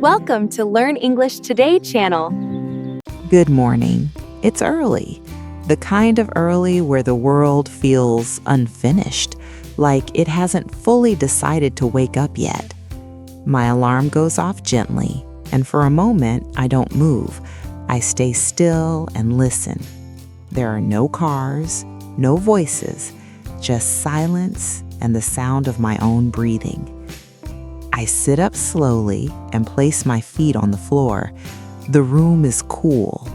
Welcome to Learn English Today channel. Good morning. It's early. The kind of early where the world feels unfinished, like it hasn't fully decided to wake up yet. My alarm goes off gently, and for a moment, I don't move. I stay still and listen. There are no cars, no voices, just silence and the sound of my own breathing. I sit up slowly and place my feet on the floor. The room is cool.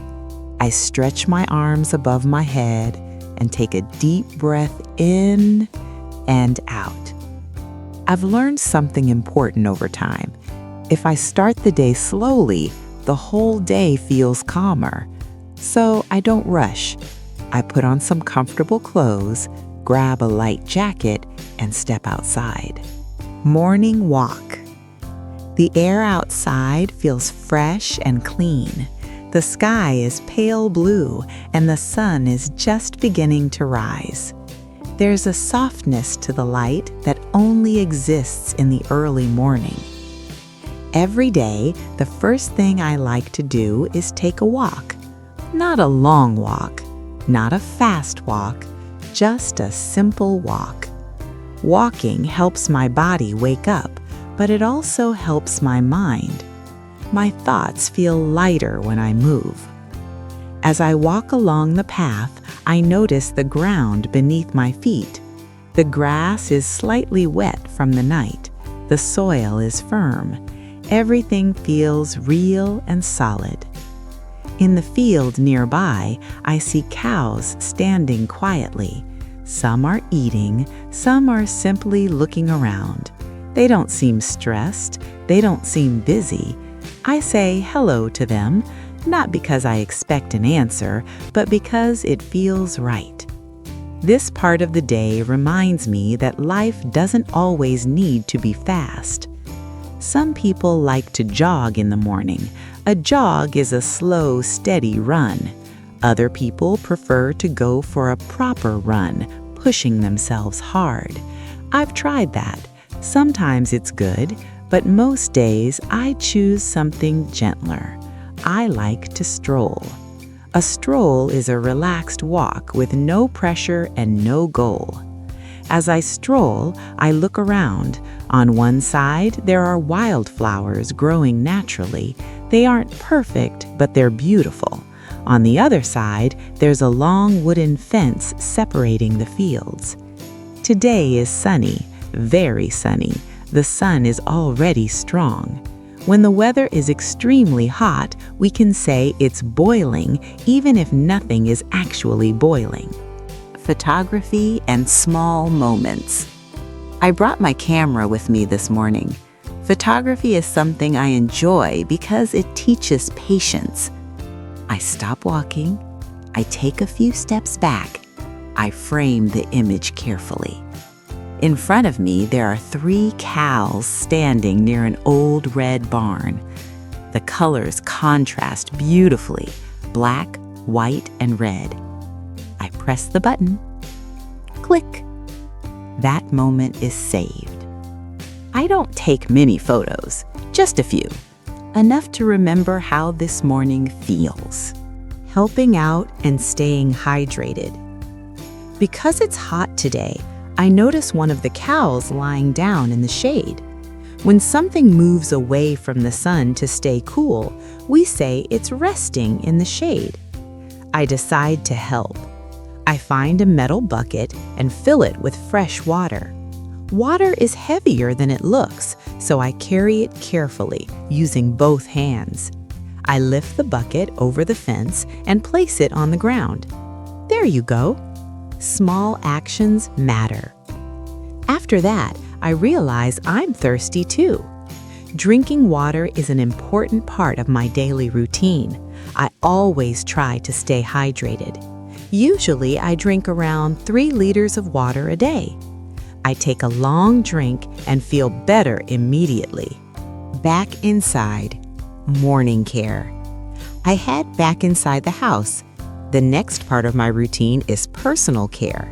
I stretch my arms above my head and take a deep breath in and out. I've learned something important over time. If I start the day slowly, the whole day feels calmer. So I don't rush. I put on some comfortable clothes, grab a light jacket, and step outside. Morning walk. The air outside feels fresh and clean. The sky is pale blue and the sun is just beginning to rise. There's a softness to the light that only exists in the early morning. Every day, the first thing I like to do is take a walk. Not a long walk, not a fast walk, just a simple walk. Walking helps my body wake up, but it also helps my mind. My thoughts feel lighter when I move. As I walk along the path, I notice the ground beneath my feet. The grass is slightly wet from the night. The soil is firm. Everything feels real and solid. In the field nearby, I see cows standing quietly. Some are eating, some are simply looking around. They don't seem stressed, they don't seem busy. I say hello to them, not because I expect an answer, but because it feels right. This part of the day reminds me that life doesn't always need to be fast. Some people like to jog in the morning. A jog is a slow, steady run. Other people prefer to go for a proper run, pushing themselves hard. I've tried that. Sometimes it's good, but most days I choose something gentler. I like to stroll. A stroll is a relaxed walk with no pressure and no goal. As I stroll, I look around. On one side, there are wildflowers growing naturally. They aren't perfect, but they're beautiful. On the other side, there's a long wooden fence separating the fields. Today is sunny, very sunny. The sun is already strong. When the weather is extremely hot, we can say it's boiling, even if nothing is actually boiling. Photography and small moments. I brought my camera with me this morning. Photography is something I enjoy because it teaches patience. I stop walking, I take a few steps back, I frame the image carefully. In front of me, there are 3 cows standing near an old red barn. The colors contrast beautifully, black, white, and red. I press the button. Click. That moment is saved. I don't take many photos, just a few. Enough to remember how this morning feels. Helping out and staying hydrated. Because it's hot today, I notice one of the cows lying down in the shade. When something moves away from the sun to stay cool, we say it's resting in the shade. I decide to help. I find a metal bucket and fill it with fresh water. Water is heavier than it looks, so I carry it carefully, using both hands. I lift the bucket over the fence and place it on the ground. There you go. Small actions matter. After that, I realize I'm thirsty too. Drinking water is an important part of my daily routine. I always try to stay hydrated. Usually, I drink around 3 liters of water a day. I take a long drink and feel better immediately. Back inside, morning care. I head back inside the house. The next part of my routine is personal care.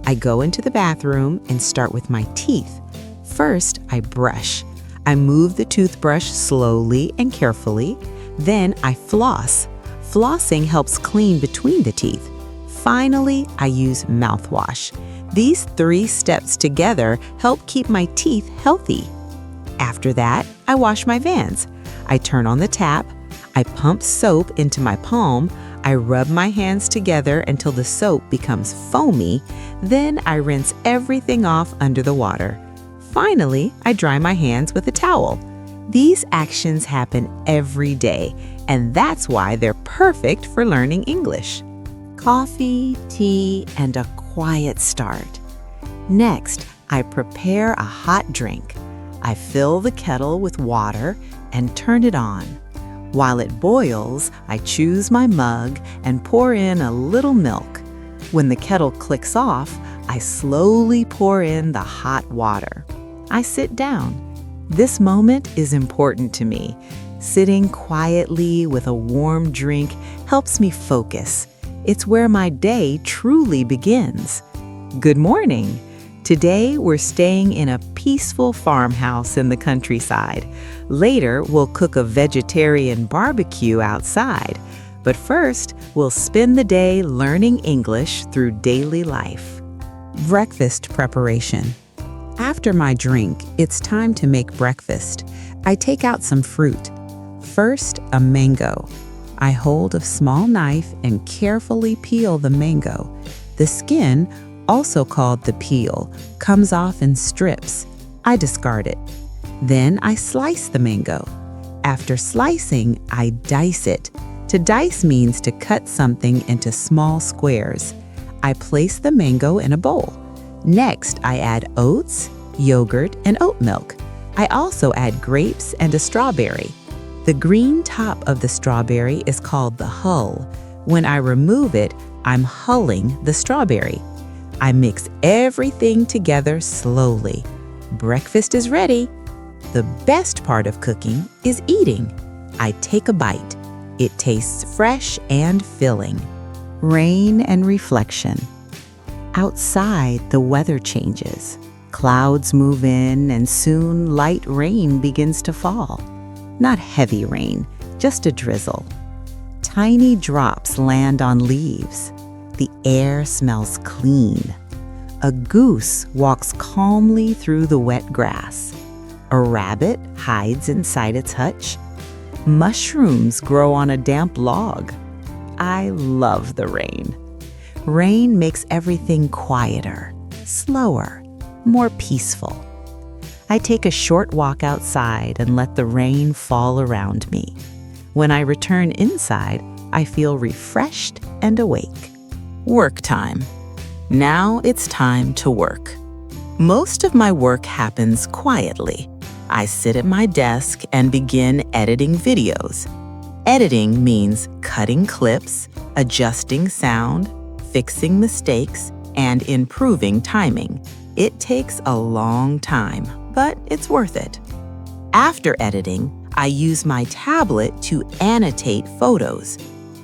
I go into the bathroom and start with my teeth. First, I brush. I move the toothbrush slowly and carefully. Then I floss. Flossing helps clean between the teeth. Finally, I use mouthwash. These 3 steps together help keep my teeth healthy. After that, I wash my vans. I turn on the tap. I pump soap into my palm. I rub my hands together until the soap becomes foamy. Then I rinse everything off under the water. Finally, I dry my hands with a towel. These actions happen every day, and that's why they're perfect for learning English. Coffee, tea, and a quiet start. Next, I prepare a hot drink. I fill the kettle with water and turn it on. While it boils, I choose my mug and pour in a little milk. When the kettle clicks off, I slowly pour in the hot water. I sit down. This moment is important to me. Sitting quietly with a warm drink helps me focus. It's where my day truly begins. Good morning. Today, we're staying in a peaceful farmhouse in the countryside. Later, we'll cook a vegetarian barbecue outside. But first, we'll spend the day learning English through daily life. Breakfast preparation. After my drink, it's time to make breakfast. I take out some fruit. First, a mango. I hold a small knife and carefully peel the mango. The skin, also called the peel, comes off in strips. I discard it. Then I slice the mango. After slicing, I dice it. To dice means to cut something into small squares. I place the mango in a bowl. Next, I add oats, yogurt, and oat milk. I also add grapes and a strawberry. The green top of the strawberry is called the hull. When I remove it, I'm hulling the strawberry. I mix everything together slowly. Breakfast is ready. The best part of cooking is eating. I take a bite. It tastes fresh and filling. Rain and reflection. Outside, the weather changes. Clouds move in, and soon light rain begins to fall. Not heavy rain, just a drizzle. Tiny drops land on leaves. The air smells clean. A goose walks calmly through the wet grass. A rabbit hides inside its hutch. Mushrooms grow on a damp log. I love the rain. Rain makes everything quieter, slower, more peaceful. I take a short walk outside and let the rain fall around me. When I return inside, I feel refreshed and awake. Work time. Now it's time to work. Most of my work happens quietly. I sit at my desk and begin editing videos. Editing means cutting clips, adjusting sound, fixing mistakes, and improving timing. It takes a long time, but it's worth it. After editing, I use my tablet to annotate photos.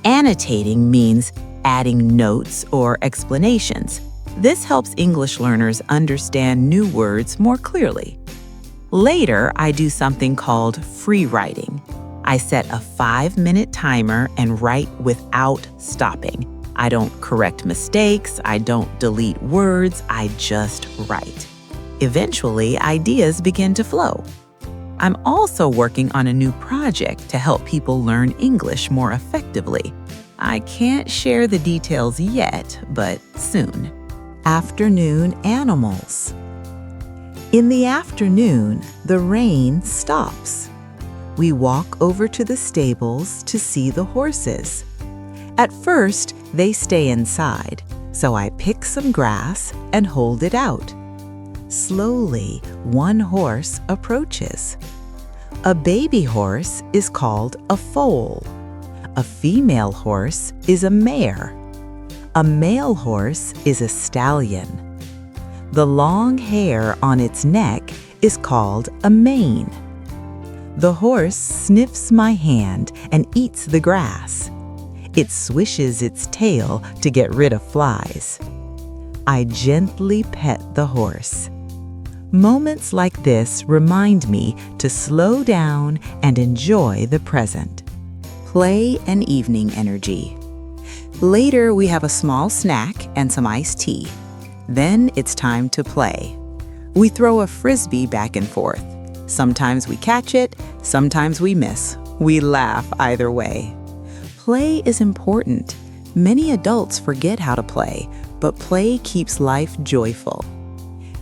Annotating means adding notes or explanations. This helps English learners understand new words more clearly. Later, I do something called free writing. I set a 5-minute timer and write without stopping. I don't correct mistakes, I don't delete words, I just write. Eventually, ideas begin to flow. I'm also working on a new project to help people learn English more effectively. I can't share the details yet, but soon. Afternoon animals. In the afternoon, the rain stops. We walk over to the stables to see the horses. At first, they stay inside, so I pick some grass and hold it out. Slowly, one horse approaches. A baby horse is called a foal. A female horse is a mare. A male horse is a stallion. The long hair on its neck is called a mane. The horse sniffs my hand and eats the grass. It swishes its tail to get rid of flies. I gently pet the horse. Moments like this remind me to slow down and enjoy the present. Play and evening energy. Later, we have a small snack and some iced tea. Then it's time to play. We throw a frisbee back and forth. Sometimes we catch it, sometimes we miss. We laugh either way. Play is important. Many adults forget how to play, but play keeps life joyful.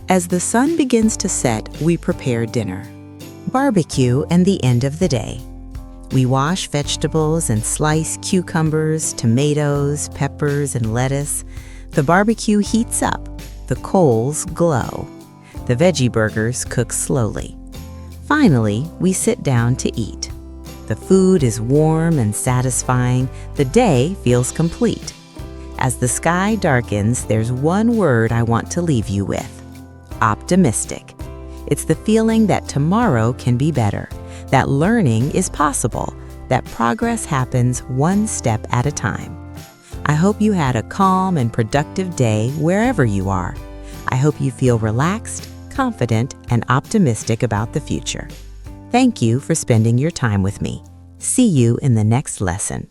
As the sun begins to set, we prepare dinner. Barbecue and the end of the day. We wash vegetables and slice cucumbers, tomatoes, peppers, and lettuce. The barbecue heats up. The coals glow. The veggie burgers cook slowly. Finally, we sit down to eat. The food is warm and satisfying. The day feels complete. As the sky darkens, there's one word I want to leave you with. Optimistic. It's the feeling that tomorrow can be better, that learning is possible, that progress happens one step at a time. I hope you had a calm and productive day wherever you are. I hope you feel relaxed, confident, and optimistic about the future. Thank you for spending your time with me. See you in the next lesson.